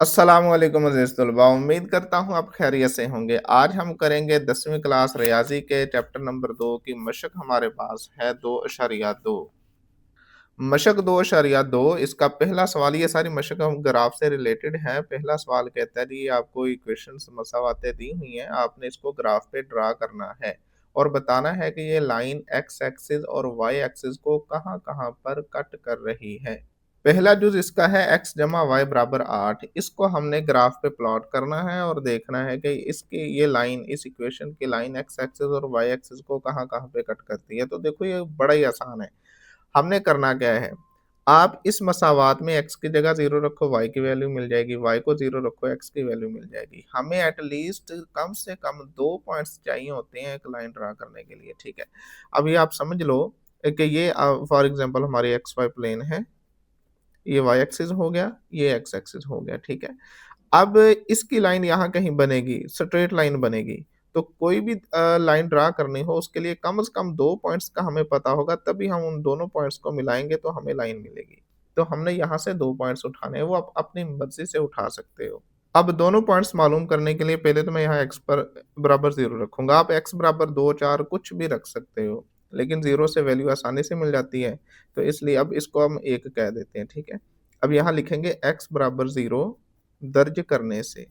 अस्सलाम वालेकुम अज़ीज़ तलबा, उम्मीद करता हूँ आप खैरियत से होंगे। आज हम करेंगे 10वीं क्लास रियाज़ी के चैप्टर नंबर 2 की मशक हमारे पास है 2.2। मशक 2.2 इसका पहला सवाल ये सारी मशक हम ग्राफ से रिलेटेड है। पहला सवाल कहता है जी आपको इक्वेशंस मसावातें दी हुई हैं, आपने इसको ग्राफ पे ड्रा करना है और बताना है कि ये लाइन एक्स एक्सिस और वाई एक्सिस को कहाँ-कहाँ पर कट कर रही है। पहला जुज़ इसका है x जमा वाई बराबर 8 इसको हमने ग्राफ पे प्लॉट करना है और देखना है कि इसकी ये लाइन इस इक्वेशन की लाइन x एक्सिस और y एक्सिस को कहाँ-कहाँ पे कट करती है। तो देखो ये बड़ा ही आसान है। हमने करना क्या है, आप इस मसावात में x की जगह 0 रखो y की वैल्यू मिल जाएगी, y को 0 रखो x की वैल्यू मिल जाएगी। हमें एट लीस्ट कम से कम 2 पॉइंट्स चाहिए होते हैं एक लाइन ड्रा करने के लिए, ठीक है। अभी आप समझ लो कि ये फॉर एग्ज़ाम्पल हमारी एक्स-वाई प्लेन है। ये वाई एक्सिस हो गया, ये एक्स एक्सिस हो गया, ठीक है। अब इसकी लाइन यहाँ कहीं बनेगी, स्ट्रेट लाइन बनेगी, तो कोई भी लाइन ड्रा करनी हो उसके लिए कम से कम 2 पॉइंट्स का हमें पता होगा तभी हम उन दोनों पॉइंट्स को मिलाएँगे तो हमें लाइन मिलेगी। तो हमने यहाँ से 2 पॉइंट्स उठाने हैं, वो आप अपनी मर्ज़ी से उठा सकते हो। अब दोनों पॉइंट्स मालूम करने के लिए पहले तो मैं यहाँ x पर बराबर 0 रखूँगा, आप x बराबर 2, 4 कुछ भी रख सकते हो, लेकिन 0 से वैल्यू आसानी से मिल जाती है, तो इसलिए अब इसको हम 1 कह देते हैं, ठीक है। अब यहाँ लिखेंगे x बराबर 0 दर्ज करने से।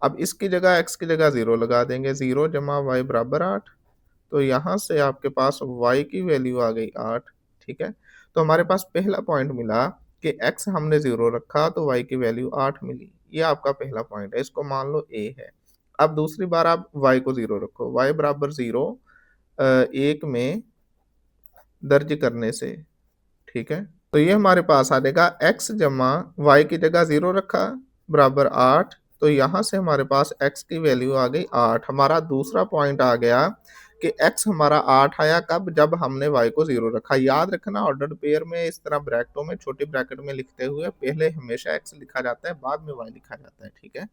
अब इसकी जगह x की जगह 0 लगा देंगे, 0 जमा y बराबर 8 तो यहाँ से आपके पास y की वैल्यू आ गई 8 ठीक है? तो हमारे पास पहला पॉइंट मिला कि x हमने 0 रखा तो y की वैल्यू 8 मिली। ये आपका पहला पॉइंट है, इसको मान लो A है। अब दूसरी बार आप y को 0 रखो, y बराबर 0 1 में दर्ज करने से, ठीक है? तो ये हमारे पास आ जाएगा x जमा y की जगह 0 रखा बराबर 8 तो यहाँ से हमारे पास x की वैल्यू आ गई 8 हमारा दूसरा पॉइंट आ गया कि x हमारा 8 आया कब? जब हमने y को 0 रखा। याद रखना ऑर्डर्ड पेयर में इस तरह ब्रैकेटों में छोटी ब्रैकेट में लिखते हुए पहले हमेशा x लिखा जाता है, बाद में y लिखा जाता है, ठीक है?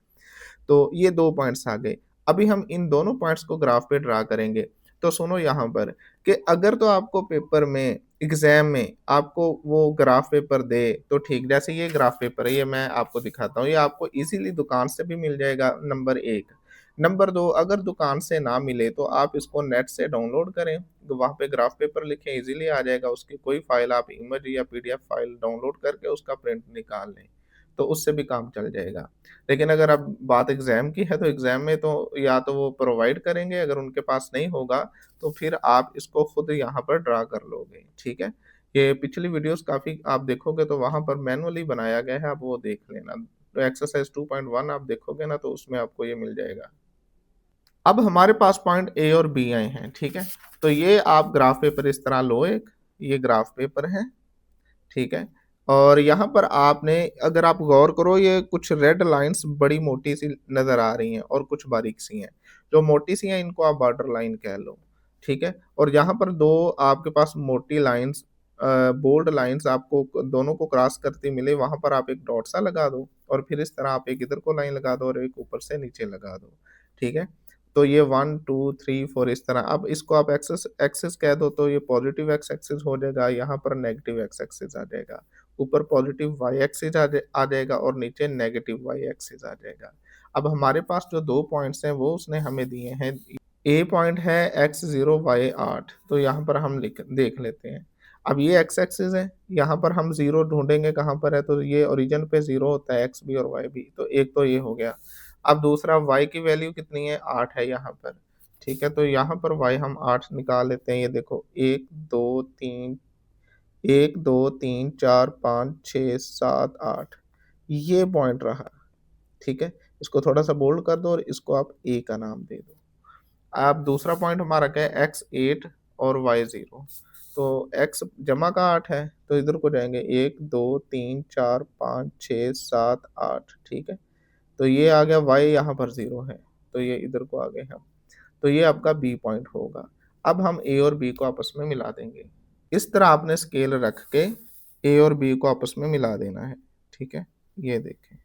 तो ये 2 पॉइंट्स आ गए। अभी हम इन दोनों पॉइंट्स को ग्राफ पे ड्रा करेंगे। तो सुनो यहाँ पर कि अगर तो आपको पेपर में एग्ज़ाम में आपको वो ग्राफ पेपर दे, तो ठीक जैसे ये ग्राफ पेपर है, ये मैं आपको दिखाता हूँ। ये आपको ईज़िली दुकान से भी मिल जाएगा नंबर 1। नंबर 2 अगर दुकान से ना मिले तो आप इसको नेट से डाउनलोड करें, तो वहाँ पे ग्राफ पेपर लिखें ईज़िली आ जाएगा। उसकी कोई फ़ाइल आप इमेज या पीडीएफ फ़ाइल डाउनलोड करके उसका प्रिंट निकाल लें, तो उससे भी काम चल जाएगा। लेकिन अगर अब बात एग्ज़ाम की है, तो एग्ज़ाम में तो या तो वो प्रोवाइड करेंगे, अगर उनके पास नहीं होगा, तो फिर आप इसको खुद यहाँ पर ड्रा कर लोगे, ठीक है? ये पिछली वीडियोज़ काफ़ी आप देखोगे तो वहाँ पर मैनुअली बनाया गया है, आप वो देख लेना। तो एक्सरसाइज़ 2.1 आप देखोगे ना, तो उसमें आपको ये मिल जाएगा। अब हमारे पास पॉइंट ए और बी आए हैं, ठीक है? तो ये आप ग्राफ पेपर इस तरह लो एक, ये ग्राफ पेपर है। ठीक है? और यहाँ पर आपने अगर आप गौर करो ये कुछ रेड लाइन्स बड़ी मोटी-सी नज़र आ रही हैं और कुछ बारीक-सी हैं। जो मोटी-सी हैं इनको आप बॉर्डर लाइन कह लो, ठीक है? और यहाँ पर 2 आपके पास मोटी लाइन्स बोल्ड लाइन्स आपको दोनों को क्रॉस करती मिले, वहाँ पर आप एक डॉट सा लगा दो और फिर इस तरह आप एक इधर को लाइन लगा दो और एक ऊपर से नीचे लगा दो, ठीक है? तो ये 1, 2, 3, 4 इस तरह अब इसको आप एक्सिस एक्सिस कह दो तो ये पॉज़िटिव एक्स एक्सिस हो जाएगा, यहाँ पर नेगेटिव एक्स एक्सिस आ जाएगा। ऊपर पॉज़िटिव वाई एक्सिस आ जाएगा और नीचे नेगेटिव वाई एक्सिस आ जाएगा। अब हमारे पास जो 2 पॉइंट्स हैं वो उसने हमें दिए हैं। ए पॉइंट है x 0 y 8 तो यहाँ पर हम लिख देख लेते हैं। अब ये x एक्सिस है, यहाँ पर हम 0 ढूँढेंगे कहाँ पर है तो ये ओरिजिन पे 0 होता है x भी और y भी, तो एक तो ये हो गया। अब दूसरा y की वैल्यू कितनी है 8 है यहाँ पर, ठीक है? तो यहाँ पर y हम 8 निकाल लेते हैं, ये देखो 1, 2, 3 1, 2, 3, 4, 5, 6, 7, 8 ये पॉइंट रहा, ठीक है? इसको थोड़ा-सा बोल्ड कर दो और इसको आप A का नाम दे दो। अब दूसरा पॉइंट हमारा क्या है x 8 और y 0 तो x जमा का 8 है, तो इधर को जाएँगे 1, 2, 3, 4, 5, 6, 7, 8 ठीक है? तो ये आ गया y यहाँ पर 0 है, तो ये इधर को आ गए हम। तो ये आपका B पॉइंट होगा। अब हम A और B को आपस में मिला देंगे। इस तरह आपने स्केल रख के A और B को आपस में मिला देना है, ठीक है? ये देखें,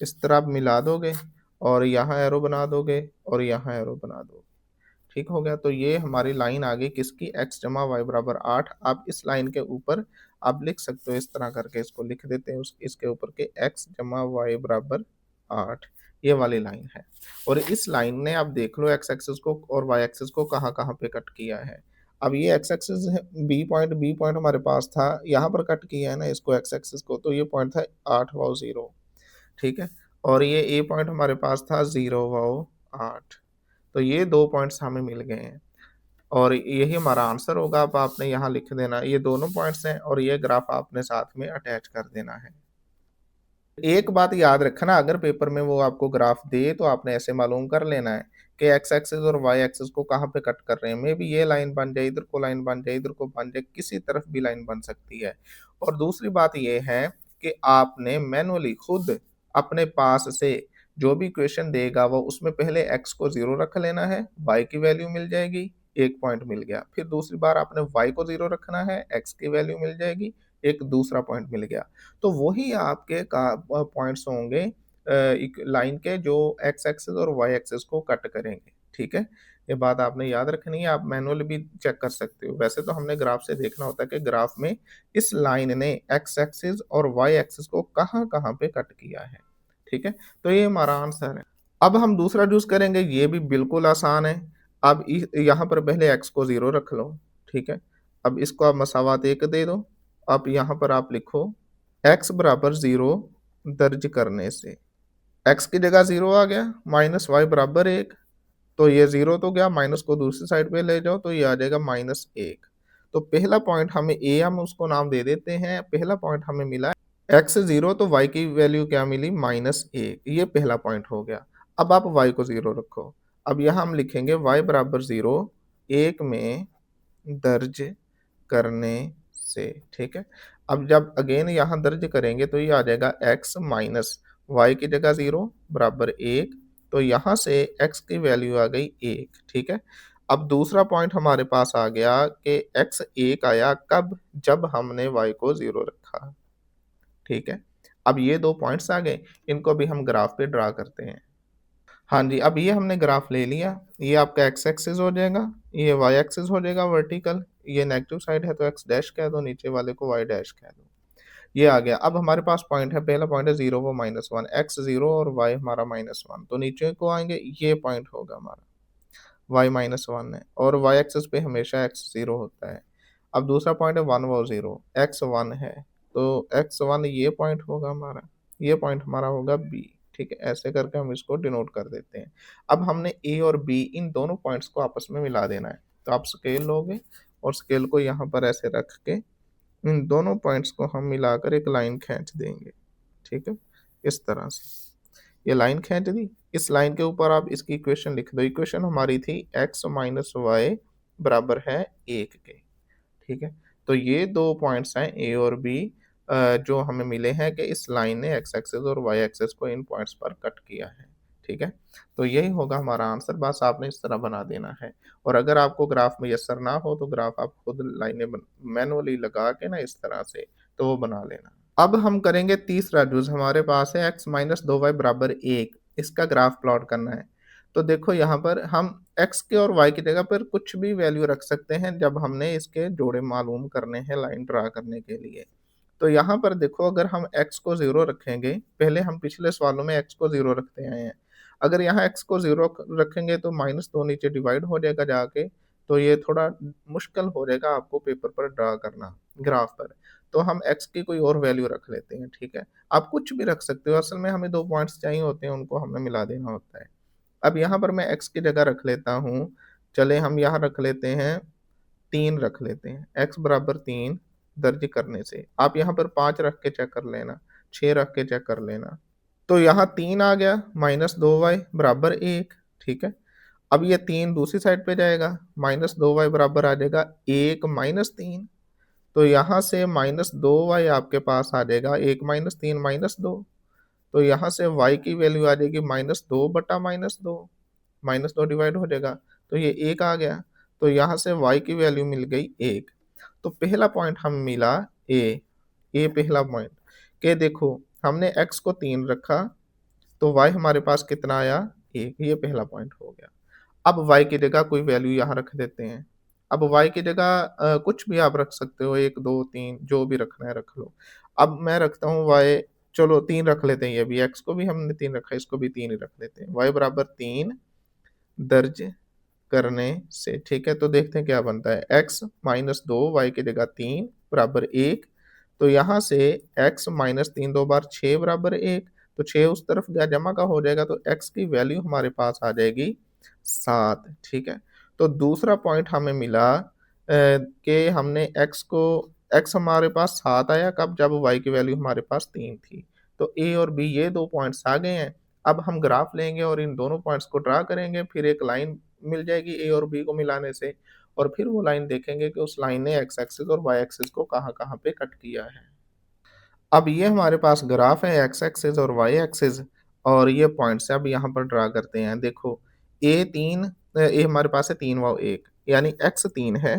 इस तरह आप मिला दोगे और यहाँ एरो बना दोगे और यहाँ एरो बना दोगे, ठीक हो गया? तो ये हमारी लाइन आ गई किसकी x जमा y बराबर 8। आप इस लाइन के ऊपर आप लिख सकते हो इस तरह करके इसको लिख देते हैं इसके ऊपर के x जमा y बराबर 8 ये वाली लाइन है। और इस लाइन ने आप देख लो x एक्सिस को और y एक्सिस को कहाँ-कहाँ पे कट किया है। अब ये x एक्सिस है बी पॉइंट हमारे पास था, यहाँ पर कट किया है ना इसको x एक्सिस को, तो ये पॉइंट था 8 वाओ 0, ठीक है? और ये ए पॉइंट हमारे पास था 0 वाओ 8। तो ये 2 पॉइंट्स हमें मिल गए हैं और यही हमारा आंसर होगा। अब आपने यहाँ लिख देना, ये दोनों पॉइंट्स हैं और ये ग्राफ आपने साथ में अटैच कर देना है। एक बात याद रखना, अगर पेपर में वो आपको ग्राफ दे तो आपने ऐसे मालूम कर लेना है कि एक्स एक्सिस और वाई एक्सिस को कहाँ पे कट कर रहे हैं। मे बी ये लाइन बन जाए, इधर को लाइन बन जाए, इधर को बन जाए, किसी तरफ भी लाइन बन सकती है। और दूसरी बात ये है कि आपने मैनुअली खुद अपने पास से जो भी क्वेश्चन देगा वो उसमें पहले एक्स को 0 रख लेना है, वाई की वैल्यू मिल जाएगी, 1 पॉइंट मिल गया। फिर दूसरी बार आपने वाई को 0 रखना है, एक्स की वैल्यू मिल जाएगी, एक दूसरा पॉइंट मिल गया। तो वही आपके पॉइंट्स होंगे एक लाइन के जो एक्स एक्सिस और वाई एक्सिस को कट करेंगे, ठीक है? ये बात आपने याद रखनी है, आप मैनुअली भी चेक कर सकते हो। वैसे तो हमने ग्राफ से देखना होता है कि ग्राफ में इस लाइन ने एक्स एक्सिस और वाई एक्सिस को कहाँ-कहाँ पे कट किया है, ठीक है? तो ये हमारा आंसर है। अब हम दूसरा चूज़ करेंगे, ये भी बिल्कुल आसान है। अब इ यहाँ पर पहले x को 0 रख लो, ठीक है? अब इसको आप मसावात 1 दे दो। अब यहाँ पर आप लिखो x बराबर 0 दर्ज करने से, x की जगह 0 आ गया, माइनस y बराबर 1, तो ये 0 तो गया, माइनस को दूसरी साइड पे ले जाओ तो ये आ जाएगा -1। तो पहला पॉइंट हमें a हम उसको नाम दे देते हैं, पहला पॉइंट हमें मिला x 0 तो y की वैल्यू क्या मिली -1, ये पहला पॉइंट हो गया। अब आप y को 0 रखो। अब यहाँ हम लिखेंगे y बराबर 0 1 में दर्ज करने से, ठीक है? अब जब अगेन यहाँ दर्ज करेंगे तो ये आ जाएगा x माइनस y की जगह 0 बराबर 1, तो यहाँ से x की वैल्यू आ गई 1, ठीक है? अब दूसरा पॉइंट हमारे पास आ गया कि x 1 आया कब? जब हमने y को 0 रखा, ठीक है? अब ये 2 पॉइंट्स आ गए, इनको अभी हम ग्राफ पे ड्रा करते हैं। हाँ जी, अब ये हमने ग्राफ ले लिया, ये आपका एक्स एक्सिस हो जाएगा, ये वाई एक्सिस हो जाएगा वर्टिकल, ये नेगेटिव साइड है तो एक्स डैश कह दो, नीचे वाले को वाई डैश कह दो। ये आ गया। अब हमारे पास पॉइंट है, पहला पॉइंट है 0 व -1, एक्स 0 और वाई हमारा -1, तो नीचे को आएँगे, ये पॉइंट होगा हमारा, वाई -1 है और वाई एक्सिस पे हमेशा एक्स 0 होता है। अब दूसरा पॉइंट है 1 व 0, एक्स 1 है, तो एक्स 1 ये पॉइंट होगा हमारा, ये पॉइंट हमारा होगा बी, ठीक है? ऐसे करके हम इसको डिनोट कर देते हैं। अब हमने ए और बी इन दोनों पॉइंट्स को आपस में मिला देना है। तो आप स्केल लोगे और स्केल को यहाँ पर ऐसे रख के इन दोनों पॉइंट्स को हम मिलाकर एक लाइन खींच देंगे, ठीक है? इस तरह से। ये लाइन खींच दी, इस लाइन के ऊपर आप इसकी इक्वेशन लिख दो। इक्वेशन हमारी थी x माइनस वाई बराबर है 1 के, ठीक है? तो ये 2 पॉइंट्स हैं ए और बी जो हमें मिले हैं कि इस लाइन ने एक्स एक्सिस और वाई एक्सिस को इन पॉइंट्स पर कट किया है, ठीक है? तो यही होगा हमारा आंसर, बस आपने इस तरह बना देना है। और अगर आपको ग्राफ मुयस्सर ना हो तो ग्राफ आप खुद लाइनें मैनुअली लगा के ना इस तरह से, तो वो बना लेना। अब हम करेंगे तीसरा जूस, हमारे पास है x माइनस 2y बराबर 1, इसका ग्राफ प्लॉट करना है। तो देखो यहाँ पर हम x के और y की जगह पर कुछ भी वैल्यू रख सकते हैं जब हमने इसके जोड़े मालूम करने हैं लाइन ड्रा करने के लिए। तो यहाँ पर देखो, अगर हम x को 0 रखेंगे, पहले हम पिछले सवालों में x को 0 रखते आए हैं। अगर यहाँ x को 0 रखेंगे तो -2 नीचे डिवाइड हो जाएगा जाके, तो ये थोड़ा मुश्किल हो जाएगा आपको पेपर पर ड्रा करना ग्राफ पर। तो हम x की कोई और वैल्यू रख लेते हैं, ठीक है? आप कुछ भी रख सकते हो, असल में हमें 2 पॉइंट्स चाहिए होते हैं, उनको हमें मिला देना होता है। अब यहाँ पर मैं x की जगह रख लेता हूँ, चलें हम यहाँ रख लेते हैं 3 रख लेते हैं, x बराबर 3 दर्ज करने से। आप यहाँ पर 5 रख के चेक कर लेना, 6 रख के चेक कर लेना। तो यहाँ 3 आ गया, -2y बराबर 1, ठीक है? अब ये 3 दूसरी साइड पे जाएगा, -2y बराबर आ जाएगा 1 -3, तो यहाँ से -2y आपके पास आ जाएगा, 1 -3 -2, तो यहाँ से y की वैल्यू आ जाएगी -2 बटा -2, -2 डिवाइड हो जाएगा, तो ये 1 आ गया, तो यहाँ से y की वैल्यू मिल गई 1। तो पहला पॉइंट हम मिला ए, ये पहला पॉइंट कि देखो हमने x को 3 रखा, तो y हमारे पास कितना आया 1, ये पहला पॉइंट हो गया। अब y की जगह कोई वैल्यू यहाँ रख देते हैं। अब y की जगह कुछ भी आप रख सकते हो, 1, 2, 3 जो भी रखना है रख लो। अब मैं रखता हूँ y, चलो 3 रख लेते हैं, ये भी x को भी हमने 3 रखा है, इसको भी 3 ही रख लेते हैं। y बराबर 3 दर्ज करने से, ठीक है? तो देखते हैं क्या बनता है। x माइनस 2 y की जगह 3 बराबर 1, तो यहाँ से x माइनस 3 2 बार 6 बराबर 1, तो 6 उस तरफ गया जमा का हो जाएगा, तो x की वैल्यू हमारे पास आ जाएगी 7, ठीक है? तो दूसरा पॉइंट हमें मिला कि हमने x हमारे पास 7 आया कब? जब y की वैल्यू हमारे पास 3 थी। तो a और b ये 2 पॉइंट्स आ गए हैं। अब हम ग्राफ लेंगे और इन दोनों पॉइंट्स को ड्रा करेंगे, फिर एक लाइन मिल जाएगी ए और बी को मिलाने से, और फिर वो लाइन देखेंगे कि उस लाइन ने एक्स एक्सिस और वाई एक्सिस को कहाँ-कहाँ पे कट किया है। अब ये हमारे पास ग्राफ है एक्स एक्सिस और वाई एक्सिस, और ये पॉइंट्स अब यहाँ पर ड्रा करते हैं। देखो ए हमारे पास है 3 वाव 1, यानी एक्स 3 है,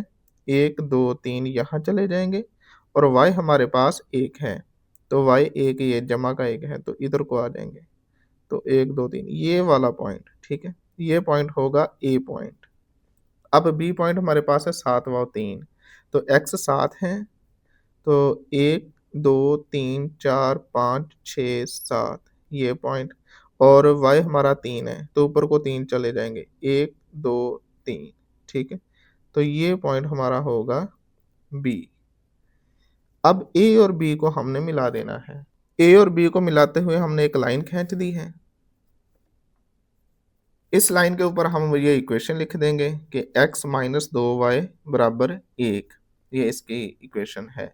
1 2 3 यहाँ चले जाएँगे, और वाई हमारे पास 1 है, तो वाई 1 ये जमा का 1 है, तो इधर को आ जाएँगे। तो 1 2 3 ये वाला पॉइंट, ठीक है? ये पॉइंट होगा ए पॉइंट। अब बी पॉइंट हमारे पास है 7 वाव 3, तो एक्स 7 है, तो 1 2 3 4 5 6 7 ये पॉइंट, और वाई हमारा 3 है, तो ऊपर को 3 चले जाएँगे, 1 2 3, ठीक है? तो ये पॉइंट हमारा होगा बी। अब ए और बी को हमने मिला देना है। ए और बी को मिलाते हुए हमने एक लाइन खींच दी है। इस लाइन के ऊपर हम ये इक्वेशन लिख देंगे कि x माइनस 2y बराबर 1, ये इसकी इक्वेशन है।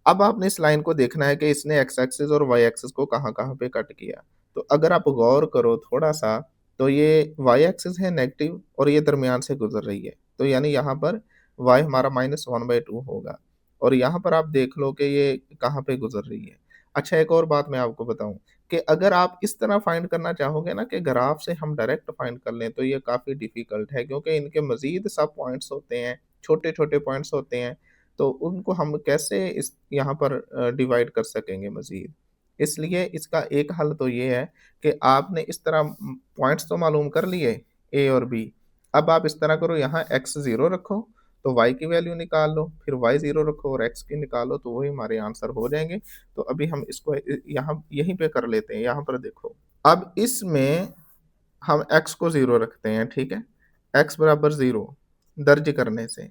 अब आपने इस लाइन को देखना है कि इसने x एक्सिस और y एक्सिस को कहाँ-कहाँ पे कट किया। तो अगर आप गौर करो थोड़ा-सा, तो ये y एक्सिस है नेगेटिव और ये दरमियान से गुज़र रही है। तो यानी यहाँ पर y हमारा -1/2 होगा, और यहाँ पर आप देख लो कि ये कहाँ पे गुज़र रही है। अच्छा, एक और बात मैं आपको बताऊँ कि अगर आप इस तरह फाइंड करना चाहोगे ना कि ग्राफ से हम डायरेक्ट फाइंड कर लें, तो ये काफ़ी डिफ़िकल्ट है, क्योंकि इनके मज़ीद सब पॉइंट्स होते हैं, छोटे-छोटे पॉइंट्स होते हैं, तो उनको हम कैसे इस यहाँ पर डिवाइड कर सकेंगे मज़ीद। इसलिए इसका एक हल तो ये है कि आपने इस तरह पॉइंट्स तो मालूम कर लिए ए और बी, अब आप इस तरह करो, यहाँ x 0 रखो, तो y की वैल्यू निकाल लो, फिर y 0 रखो और x की निकालो, तो वही हमारे आंसर हो जाएँगे। तो अभी हम इसको यहाँ यहीं पे कर लेते हैं, यहाँ पर देखो। अब इसमें हम x को 0 रखते हैं, ठीक है? x बराबर 0 दर्ज करने से,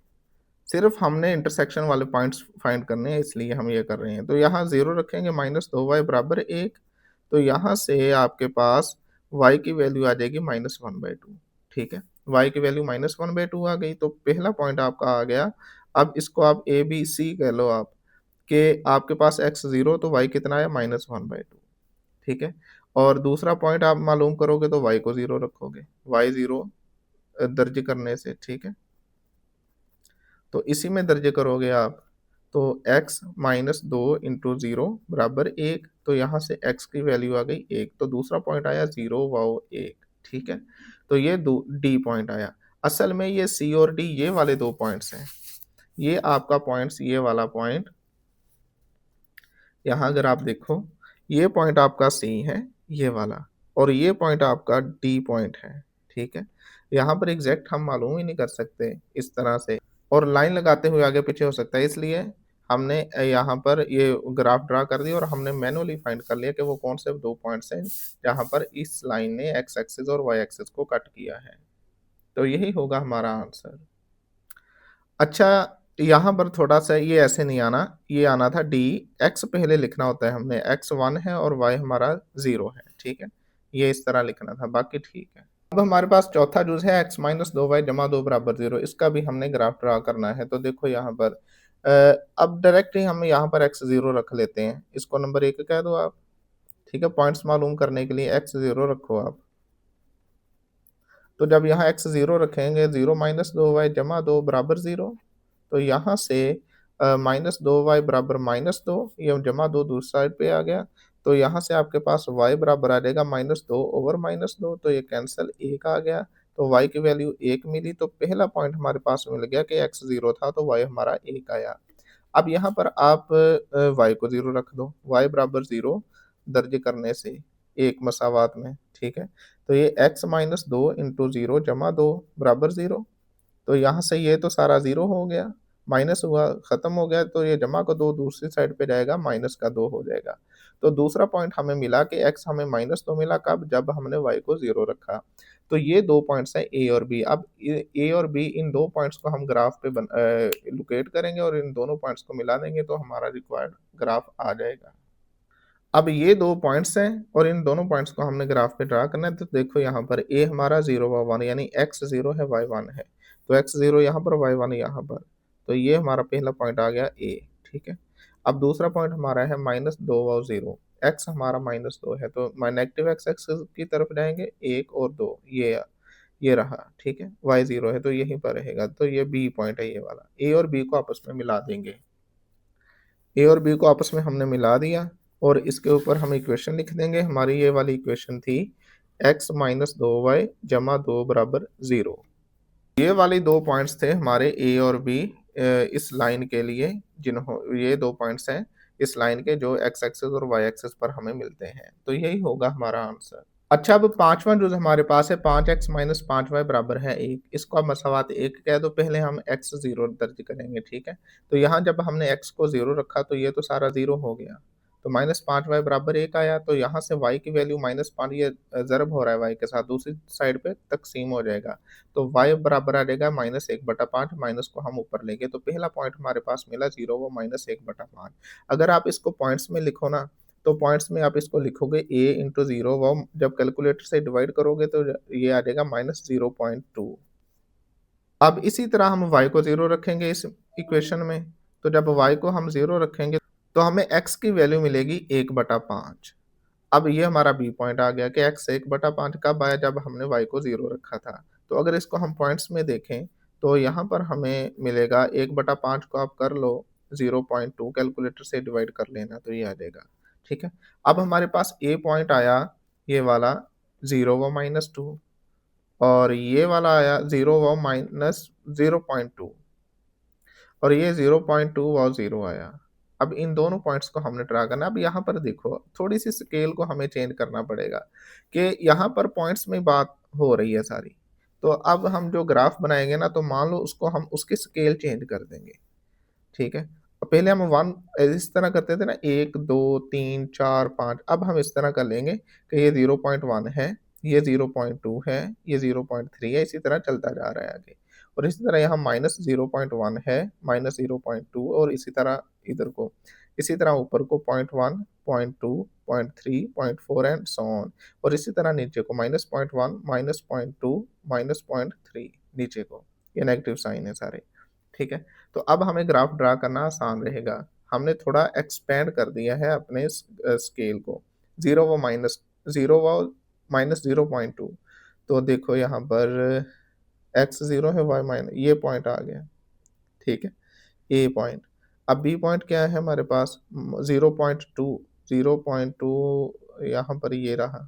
सिर्फ़ हमने इंटरसेक्शन वाले पॉइंट्स फाइंड करने हैं, इसलिए हम ये कर रहे हैं। तो यहाँ 0 रखेंगे, -2y बराबर 1, तो यहाँ से आपके पास y की वैल्यू आ जाएगी -1/2, ठीक है? y की वैल्यू -1/2 आ गई, तो पहला पॉइंट आपका आ गया। अब इसको आप ए, बी, सी कह लो आप, कि आपके पास x 0 तो y कितना आया -1/2, ठीक है? और दूसरा पॉइंट आप मालूम करोगे तो y को 0 रखोगे, y 0 दर्ज करने से, ठीक है? तो इसी में दर्ज करोगे आप, तो x माइनस 2 इंटू 0 बराबर 1, तो यहाँ से x की वैल्यू आ गई 1, तो दूसरा पॉइंट आया 0 वाओ 1, ठीक है? तो ये डी पॉइंट आया। असल में ये सी और डी ये वाले 2 पॉइंट्स हैं। ये आपका पॉइंट्स, ये वाला पॉइंट, यहाँ अगर आप देखो, ये पॉइंट आपका सी है, ये वाला, और ये पॉइंट आपका डी पॉइंट है, ठीक है? यहाँ पर एग्ज़ैक्ट हम मालूम ही नहीं कर सकते इस तरह से, और लाइन लगाते हुए आगे-पीछे हो सकता है, इसलिए हमने यहाँ पर ये ग्राफ ड्रा कर दिया और हमने मैनुअली फाइंड कर लिया कि वो कौन से 2 पॉइंट्स हैं, जहाँ पर इस लाइन ने एक्स एक्सिस और वाई एक्सिस को कट किया है। तो यही होगा हमारा आंसर। अच्छा, यहाँ पर थोड़ा-सा ये ऐसे नहीं आना, ये आना था डी, एक्स पहले लिखना होता है हमने, एक्स 1 है और वाई हमारा 0 है, ठीक है? ये इस तरह लिखना था, बाकी ठीक है। अब हमारे पास चौथा जूज़ है x माइनस 2y जमा 2 बराबर 0, इसका भी हमने ग्राफ ड्रा करना है। तो देखो यहाँ पर अब डायरेक्ट ही हम यहाँ पर x 0 रख लेते हैं, इसको नंबर 1 कह दो आप, ठीक है? पॉइंट्स मालूम करने के लिए x 0 रखो आप। तो जब यहाँ x 0 रखेंगे, 0 माइनस 2y जमा 2 बराबर 0, तो यहाँ से माइनस 2y बराबर -2, ये जमा 2 दूसरी साइड पे आ गया, तो यहाँ से आपके पास y बराबर आ जाएगा -2 ओवर -2, तो ये कैंसल 1 आ गया, तो y की वैल्यू 1 मिली, तो पहला पॉइंट हमारे पास मिल गया कि x 0 था, तो y हमारा 1 आया। अब यहाँ पर आप y को 0 रख दो, y बराबर 0 दर्ज करने से, एक मसावात में, ठीक है? तो ये x माइनस 2 इंटू 0 जमा 2 बराबर 0। तो यहाँ से ये तो सारा 0 हो गया, माइनस हुआ, खत्म हो गया, तो ये जमा का 2 दूसरी साइड पे जाएगा, माइनस का 2 हो जाएगा। तो दूसरा पॉइंट हमें मिला कि x हमें -2 मिला कब? जब हमने y को 0 रखा। तो ये 2 पॉइंट्स हैं A और B। अब ए और B इन 2 पॉइंट्स को हम ग्राफ पे लोकेट करेंगे और इन दोनों पॉइंट्स को मिला देंगे तो हमारा रिक्वायर्ड ग्राफ आ जाएगा। अब ये 2 पॉइंट्स हैं और इन दोनों पॉइंट्स को हमने ग्राफ पे ड्रा करना है, तो देखो यहाँ पर A हमारा 0 व 1 यानी x 0 है, y 1 है। तो x 0 यहाँ पर, y 1 यहाँ पर। तो ये हमारा पहला पॉइंट आ गया A, ठीक है? अब दूसरा पॉइंट हमारा है -2 व 0। x हमारा -2 है, तो नेगेटिव x एक्सिस की तरफ जाएँगे, 1 और 2 ये रहा, ठीक है? y 0 है तो यहीं पर रहेगा, तो ये B पॉइंट है ये वाला। A और B को आपस में मिला देंगे। ए और बी को आपस में हमने मिला दिया और इसके ऊपर हम इक्वेशन लिख देंगे। हमारी ये वाली इक्वेशन थी x माइनस 2y जमा 2 बराबर 0। ये वाली 2 पॉइंट्स थे हमारे ए और बी इस लाइन के लिए, ये 2 पॉइंट्स हैं इस लाइन के जो x एक्सिस और y एक्सिस पर हमें मिलते हैं। तो यही होगा हमारा आंसर। अच्छा, अब पाँचवां जो हमारे पास है 5x माइनस 5y बराबर है 1, इसको अब मसावात 1 कह दो। पहले हम x 0 दर्ज करेंगे, ठीक है? तो यहाँ जब हमने x को 0 रखा तो ये तो सारा 0 हो गया। तो -5y बराबर 1 आया, तो यहाँ से y की वैल्यू -5, ये ज़र्ब हो रहा है y के साथ, दूसरी साइड पे तक़सीम हो जाएगा। तो y बराबर आ जाएगा -1/5, माइनस को हम ऊपर लेंगे। तो पहला पॉइंट हमारे पास मिला 0 व -1/5। अगर आप इसको पॉइंट्स में लिखो ना, तो पॉइंट्स में आप इसको लिखोगे a इंटू 0 व जब कैलकुलेटर से डिवाइड करोगे तो ये आ जाएगा -0.2। अब इसी तरह हम y को 0 रखेंगे इस इक्वेशन में, तो जब y को हम 0 रखेंगे तो हमें x की वैल्यू मिलेगी 1/5। अब ये हमारा बी पॉइंट आ गया कि x 1/5 कब आया? जब हमने y को 0 रखा था। तो अगर इसको हम पॉइंट्स में देखें तो यहाँ पर हमें मिलेगा 1/5 को आप कर लो 0.2, कैलकुलेटर से डिवाइड कर लेना तो ये आ जाएगा, ठीक है? अब हमारे पास a पॉइंट आया ये वाला 0 व -2 और ये वाला आया 0 व -0.2 और ये 0.2 व 0 आया। अब इन दोनों पॉइंट्स को हमने ड्रा करना है। अब यहाँ पर देखो, थोड़ी-सी स्केल को हमें चेंज करना पड़ेगा कि यहाँ पर पॉइंट्स में बात हो रही है सारी। तो अब हम जो ग्राफ बनाएँगे ना, तो मान लो उसको हम उसकी स्केल चेंज कर देंगे, ठीक है? पहले हम 1 इस तरह करते थे ना, 1, 2, 3, 4, 5, अब हम इस तरह कर लेंगे कि ये 0.1 है, ये 0.2 है, ये 0.3 है, इसी तरह चलता जा रहा है आगे। और इसी तरह यहाँ -0.1 है, -0.2 और इसी तरह इधर को, इसी तरह ऊपर को 0.1, 0.2, 0.3, 0.4 एंड सो ऑन। और इसी तरह नीचे को -0.1, -0.2, -0.3 नीचे को। ये नेगेटिव साइन है सारे, ठीक है? तो अब हमें ग्राफ ड्रा करना आसान रहेगा। हमने थोड़ा एक्सपेंड कर दिया है अपने स्केल को, 0 व -0.2। तो देखो यहाँ पर x 0 है, y माइन ये पॉइंट आ गया, ठीक है? ए पॉइंट। अब बी पॉइंट क्या है हमारे पास 0.2, 0.2 यहाँ पर ये रहा,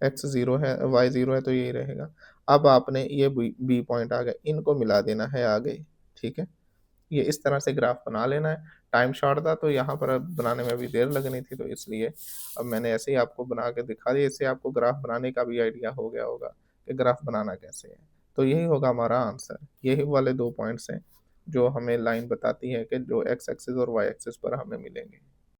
x 0 है, y 0 है तो यही रहेगा। अब आपने ये बी पॉइंट आ गया, इनको मिला देना है आगे, ठीक है? ये इस तरह से ग्राफ बना लेना है। टाइम शॉर्ट था तो यहाँ पर अब बनाने में अभी देर लगनी थी, तो इसलिए अब मैंने ऐसे ही आपको बना के दिखा दिया। इससे आपको ग्राफ बनाने का भी आइडिया हो गया होगा कि ग्राफ बनाना कैसे है। तो यही होगा हमारा आंसर। यही वाले 2 पॉइंट्स हैं जो हमें लाइन बताती है कि जो x एक्सिस और y एक्सिस पर हमें मिलेंगे।